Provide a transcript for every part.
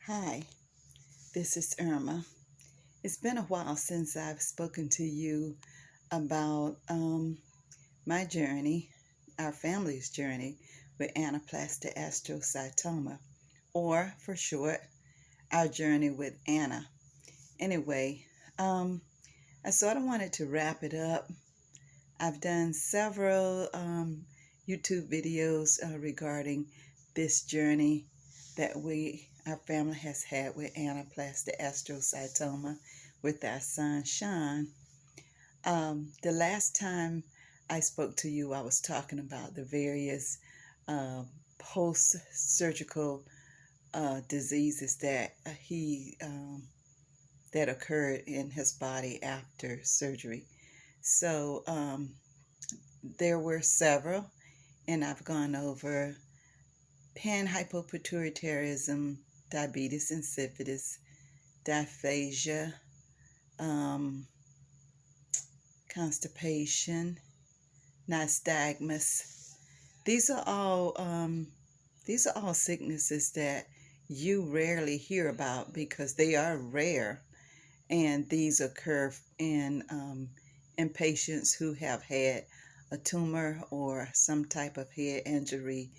Hi, this is Irma. It's been a while since I've spoken to you about my journey, our family's journey with Anaplastic Astrocytoma, or for short, our journey with Anna. Anyway, I sort of wanted to wrap it up. I've done several YouTube videos regarding this journey that our family has had with anaplastic astrocytoma with our son Sean. The last time I spoke to you, I was talking about the various post-surgical diseases that occurred in his body after surgery. So there were several, and I've gone over panhypopituitarism, diabetes insipidus, dysphagia, constipation, nystagmus. These are all sicknesses that you rarely hear about because they are rare, and these occur in patients who have had a tumor or some type of head injury,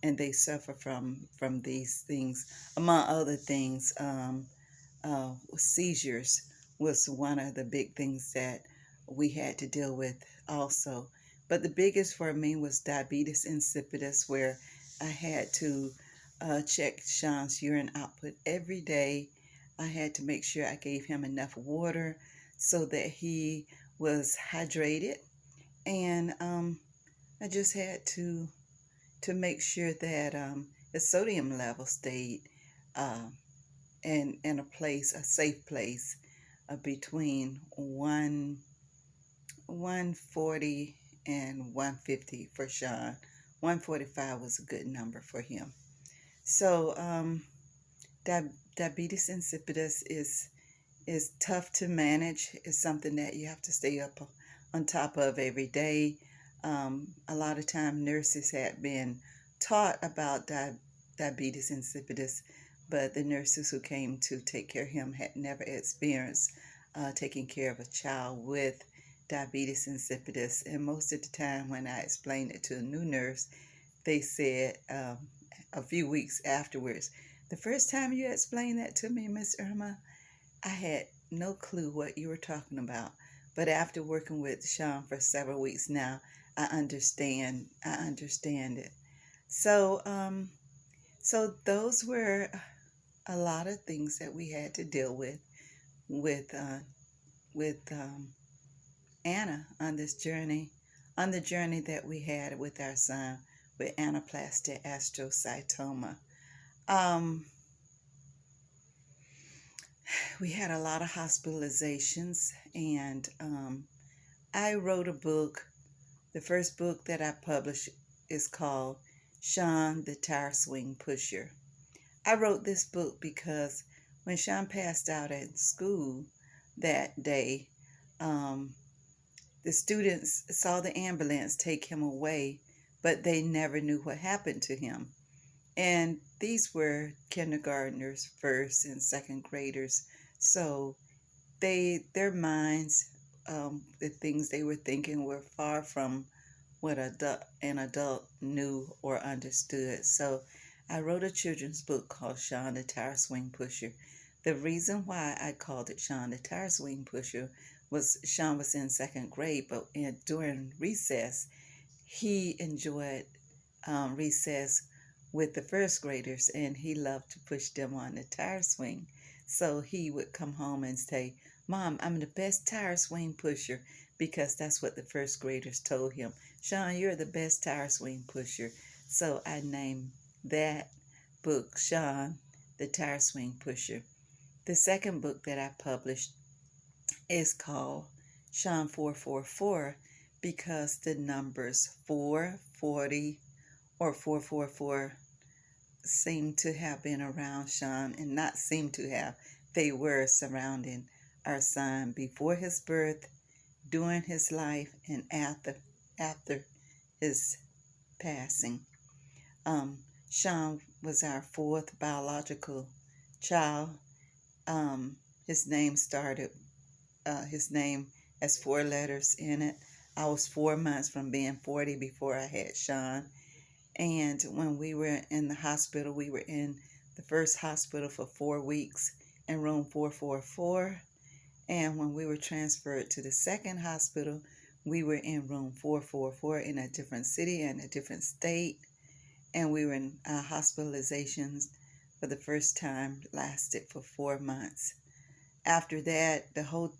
and they suffer from these things, among other things. Seizures was one of the big things that we had to deal with also. But the biggest for me was diabetes insipidus, where I had to check Sean's urine output every day. I had to make sure I gave him enough water so that he was hydrated, and I just had to make sure that the sodium level stayed in a safe place between 140 and 150 for Sean. 145 was a good number for him. So diabetes insipidus is tough to manage. It's something that you have to stay up on top of every day. A lot of time nurses had been taught about diabetes insipidus, but the nurses who came to take care of him had never experienced taking care of a child with diabetes insipidus. And most of the time when I explained it to a new nurse, they said a few weeks afterwards, "The first time you explained that to me, Miss Irma, I had no clue what you were talking about. But after working with Sean for several weeks now, I understand. I understand it." So, so those were a lot of things that we had to deal with Anna on the journey that we had with our son with anaplastic astrocytoma. Um, we had a lot of hospitalizations, and I wrote a book. The first book that I published is called Sean the Tire Swing Pusher. I wrote this book because when Sean passed out at school that day, the students saw the ambulance take him away, but they never knew what happened to him. And these were kindergartners, first and second graders. So their minds, the things they were thinking were far from what an adult knew or understood. So I wrote a children's book called Sean the Tire Swing Pusher. The reason why I called it Sean the Tire Swing Pusher was Sean was in second grade, but during recess, he enjoyed recess with the first graders, and he loved to push them on the tire swing. So he would come home and say, "Mom, I'm the best tire swing pusher," because that's what the first graders told him. "Sean, you're the best tire swing pusher." So I named that book Sean the Tire Swing Pusher. The second book that I published is called Sean 444 because the numbers 440 or 444 seem to have been around Sean, and not seem to have, they were surrounding our son before his birth, during his life, and after his passing. Sean was our fourth biological child. His name started, his name has 4 letters in it. I was 4 months from being 40 before I had Sean. And when we were in the hospital, we were in the first hospital for 4 weeks in room 444. And when we were transferred to the second hospital, we were in room 444 in a different city and a different state. And we were in hospitalizations for the first time, lasted for 4 months. After that, the whole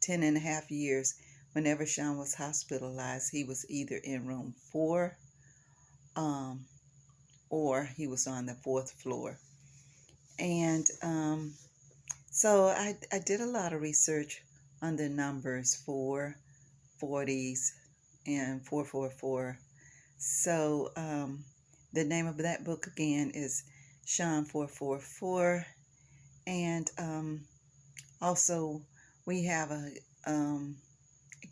10.5 years, whenever Sean was hospitalized, he was either in room 4 or he was on the 4th floor. And so I did a lot of research on the numbers 4, 40s, and 444. So the name of that book again is Sean 444. And also we have a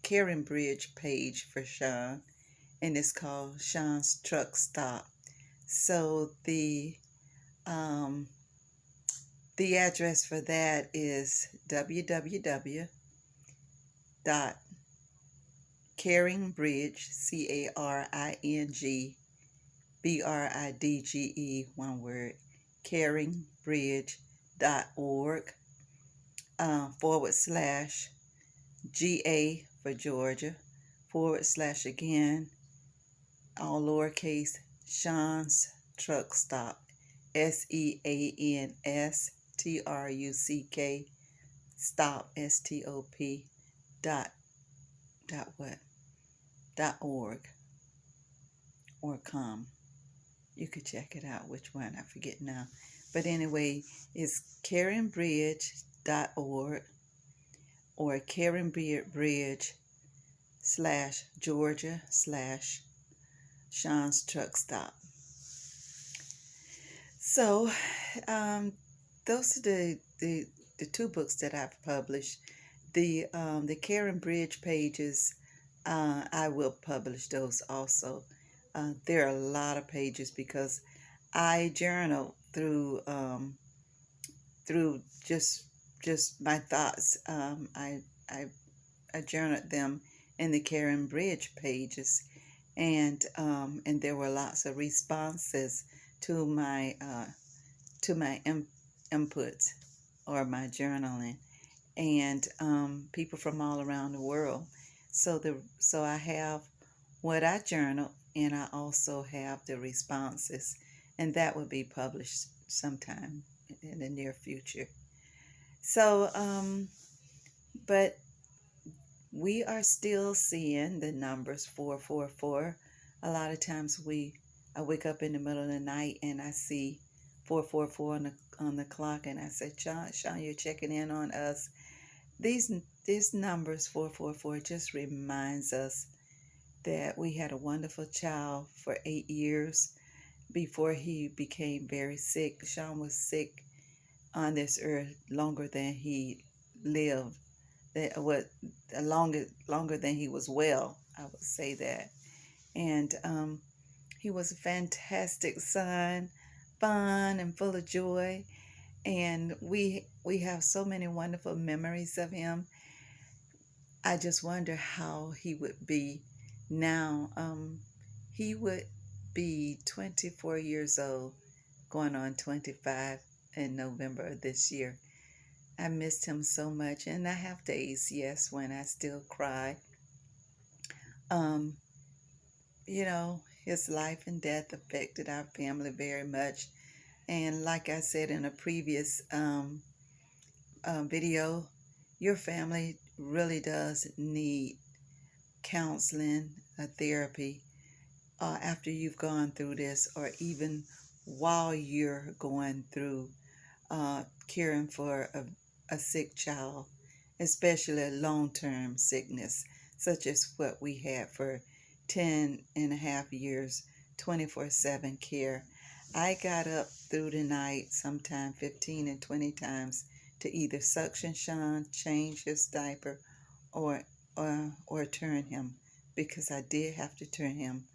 Karen Bridge page for Sean, and it's called Sean's Truck Stop. So the address for that is www.caringbridge, CARINGBRIDGE, one word, caringbridge.org /GA for Georgia / again, all lowercase, Sean's Truck Stop, SEANSTRUCK stop STOP .org or com. You could check it out, which one, I forget now. But anyway, it's caringbridge.org or caringbridge /Georgia /Sean's Truck Stop. So those are the 2 books that I've published. The Karen Bridge pages, I will publish those also. There are a lot of pages because I journal through just my thoughts. I journaled them in the Karen Bridge pages, and there were lots of responses to my inputs or my journaling, and people from all around the world. So I have what I journal, and I also have the responses, and that will be published sometime in the near future. So but we are still seeing the numbers 444. A lot of times I wake up in the middle of the night and I see 444 on the clock, and I say, Sean, you're checking in on us. These numbers 444 just reminds us that we had a wonderful child for 8 years before he became very sick. Sean was sick on this earth longer than he lived. Longer than he was well, I would say that. And he was a fantastic son, fun and full of joy. And we have so many wonderful memories of him. I just wonder how he would be now. He would be 24 years old, going on 25 in November of this year. I missed him so much, and I have days, yes, when I still cry. His life and death affected our family very much. And like I said in a previous video, your family really does need counseling, therapy, after you've gone through this, or even while you're going through caring for a sick child, especially a long-term sickness, such as what we had for 10.5 years, 24/7 care. I got up through the night sometime 15 and 20 times to either suction Sean, change his diaper, or turn him, because I did have to turn him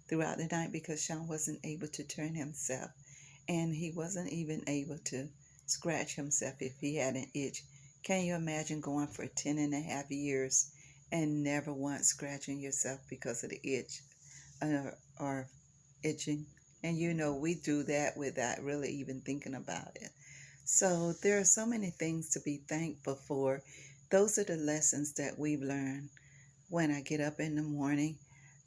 throughout the night because Sean wasn't able to turn himself, and he wasn't even able to scratch himself if he had an itch. Can you imagine going for 10.5 years and never once scratching yourself because of the itch or itching? And we do that without really even thinking about it. So there are so many things to be thankful for. Those are the lessons that we've learned. When I get up in the morning,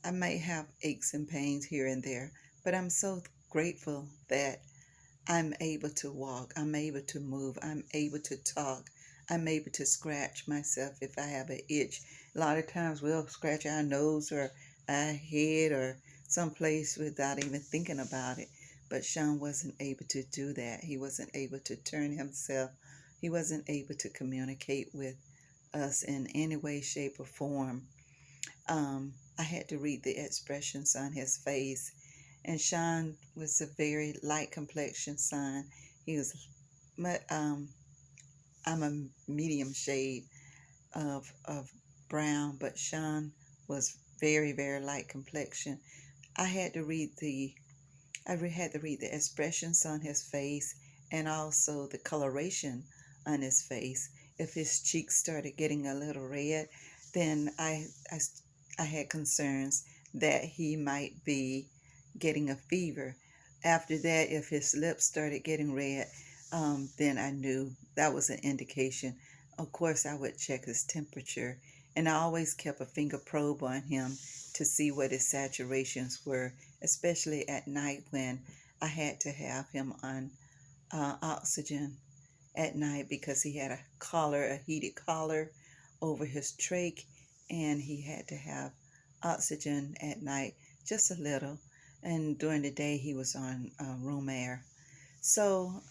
I might have aches and pains here and there, but I'm so grateful that I'm able to walk, I'm able to move, I'm able to talk, I'm able to scratch myself if I have an itch. A lot of times we'll scratch our nose or our head or someplace without even thinking about it. But Sean wasn't able to do that. He wasn't able to turn himself. He wasn't able to communicate with us in any way, shape, or form. I had to read the expressions on his face. And Sean was a very light complexion son. He was, I'm a medium shade of brown, but Sean was very, very light complexion. I had to read had to read the expressions on his face and also the coloration on his face. If his cheeks started getting a little red, then I had concerns that he might be getting a fever. After that, if his lips started getting red, then I knew that was an indication. Of course, I would check his temperature, and I always kept a finger probe on him to see what his saturations were, especially at night when I had to have him on oxygen at night because he had a heated collar over his trach, and he had to have oxygen at night, just a little, and during the day he was on room air. So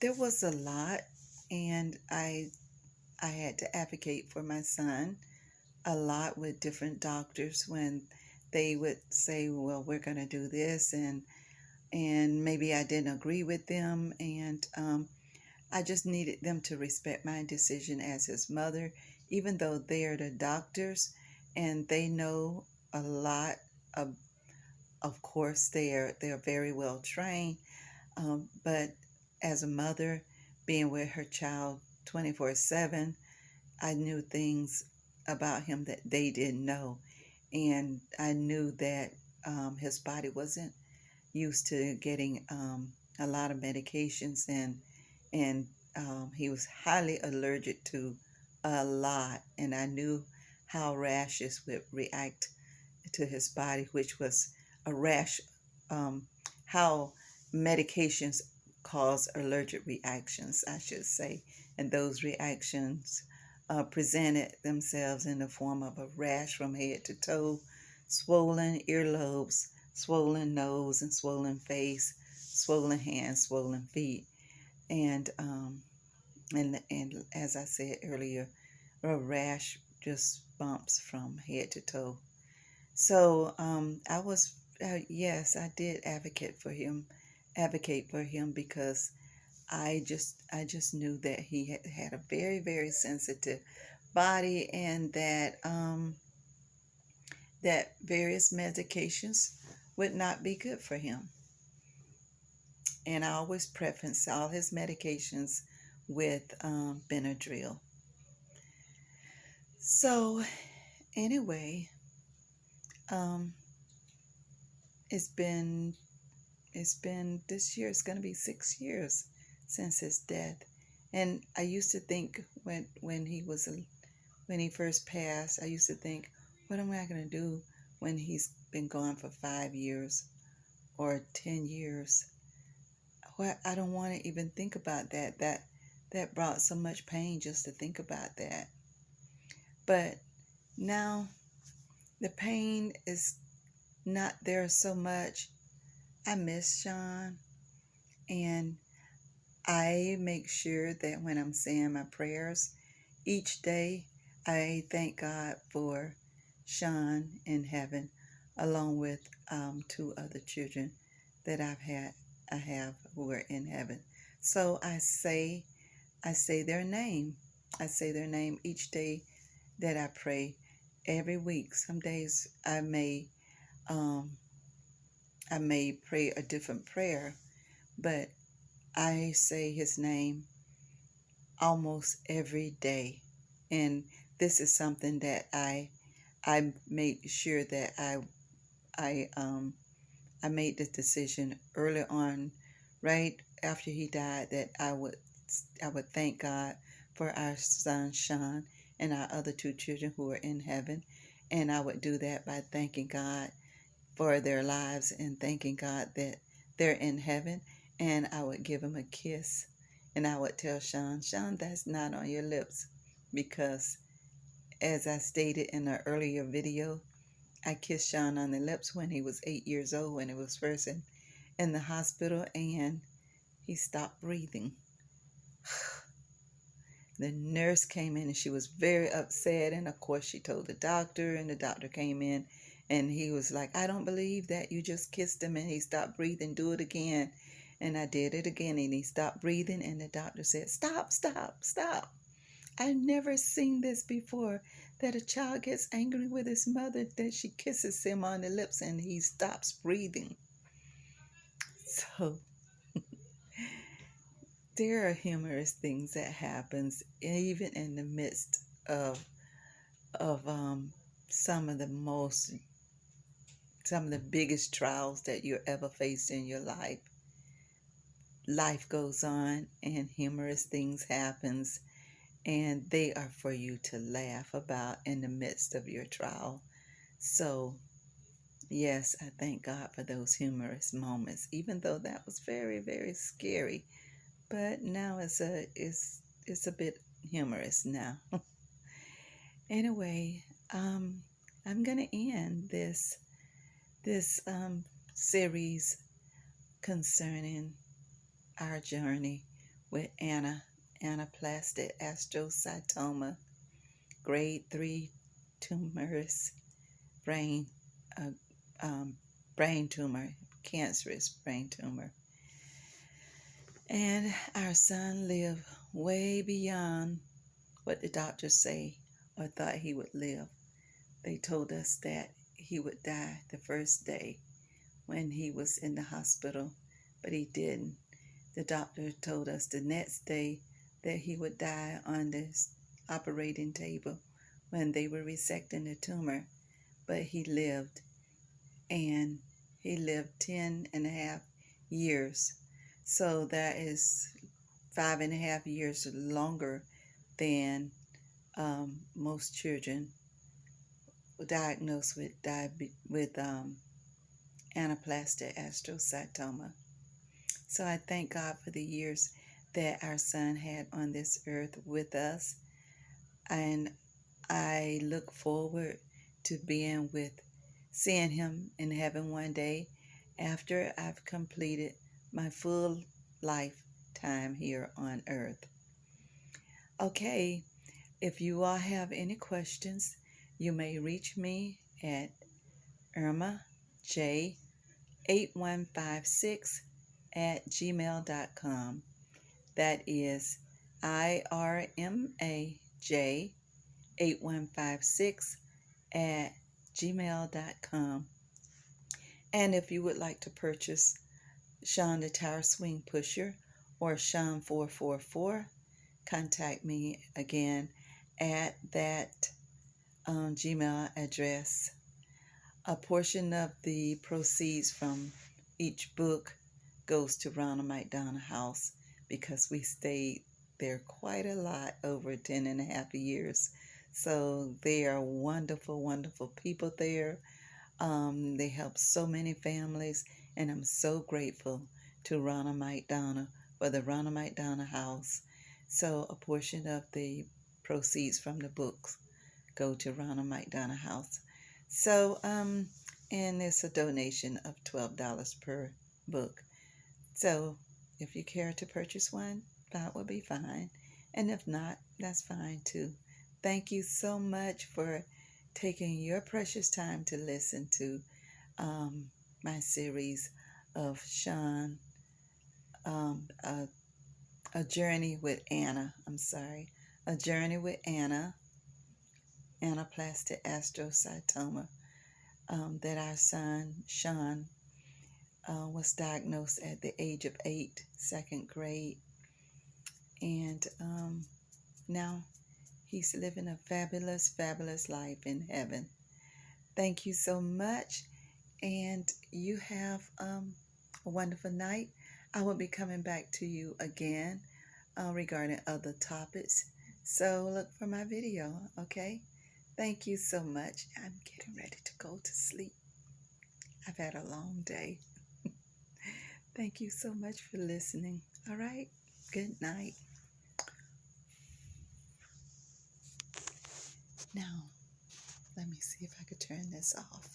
there was a lot, and I had to advocate for my son a lot with different doctors when they would say, well, we're going to do this, and maybe I didn't agree with them, and I just needed them to respect my decision as his mother, even though they are the doctors and they know a lot. Of course, they're very well trained, but as a mother, being with her child 24/7, I knew things about him that they didn't know, and I knew that his body wasn't used to getting a lot of medications, and he was highly allergic to a lot, and I knew how rashes would react to his body, which was a rash, how medications cause allergic reactions, I should say, and those reactions presented themselves in the form of a rash from head to toe, swollen earlobes, swollen nose and swollen face, swollen hands, swollen feet, and as I said earlier, a rash just bumps from head to toe. So yes, I did advocate for him because I just knew that he had a very, very sensitive body, and that various medications would not be good for him. And I always preference all his medications with Benadryl. So anyway, um, it's been this year. It's going to be 6 years since his death, and I used to think when he first passed, I used to think, what am I going to do when he's been gone for 5 years or 10 years? Well, I don't want to even think about that. That brought so much pain just to think about that. But now the pain is not there so much. I miss Sean, and I make sure that when I'm saying my prayers each day, I thank God for Sean in heaven, along with two other children that I have who are in heaven. So I say their name. I say their name each day that I pray. Every week, some days I may pray a different prayer, but I say his name almost every day. And this is something that I made sure that I I made the decision early on, right after he died, that I would thank God for our son Sean and our other two children who are in heaven. And I would do that by thanking God for their lives and thanking God that they're in heaven. And I would give him a kiss. And I would tell Sean, Sean, that's not on your lips. Because as I stated in an earlier video, I kissed Sean on the lips when he was 8 years old, when he was first in the hospital, and he stopped breathing. The nurse came in and she was very upset, and of course she told the doctor, and the doctor came in and he was like, I don't believe that you just kissed him and he stopped breathing, do it again. And I did it again and he stopped breathing, and the doctor said, stop, stop, stop. I've never seen this before, that a child gets angry with his mother, that she kisses him on the lips and he stops breathing. So there are humorous things that happens even in the midst of some of the most some of the biggest trials that you ever faced in your life. Life goes on and humorous things happens, and they are for you to laugh about in the midst of your trial. So yes, I thank God for those humorous moments, even though that was very, very scary. But now it's a bit humorous now. Anyway, I'm gonna end this series concerning our journey with Anaplastic Astrocytoma, grade 3 tumorous brain uh, brain tumor, cancerous brain tumor. And our son lived way beyond what the doctors say or thought he would live. They told us that he would die the first day when he was in the hospital, but he didn't. The doctor told us the next day that he would die on this operating table when they were resecting the tumor, but he lived, and he lived 10.5 years. So that is 5.5 years longer than most children diagnosed with anaplastic astrocytoma. So I thank God for the years that our son had on this earth with us, and I look forward to seeing him in heaven one day after I've completed my full lifetime here on earth. Okay, if you all have any questions, you may reach me at Irma J 8156 at gmail.com. That is IRMAJ 8156 at gmail.com. And if you would like to purchase Sean the Tower Swing Pusher or Sean 444, contact me again at that Gmail address. A portion of the proceeds from each book goes to Ronald McDonald House, because we stayed there quite a lot over 10.5 years. So they are wonderful, wonderful people there. They help so many families, and I'm so grateful to Ronald McDonald for the Ronald McDonald House. So a portion of the proceeds from the books go to Ronald McDonald House. So, and it's a donation of $12 per book. So, if you care to purchase one, that would be fine. And if not, that's fine too. Thank you so much for taking your precious time to listen to my series of Sean, a journey with Anna. A journey with Anaplastic astrocytoma, that our son Sean was diagnosed at the age of 8, second grade. And now he's living a fabulous, fabulous life in heaven. Thank you so much. And you have a wonderful night. I will be coming back to you again regarding other topics. So look for my video, okay? Thank you so much. I'm getting ready to go to sleep. I've had a long day. Thank you so much for listening. All right? Good night. Now, let me see if I could turn this off.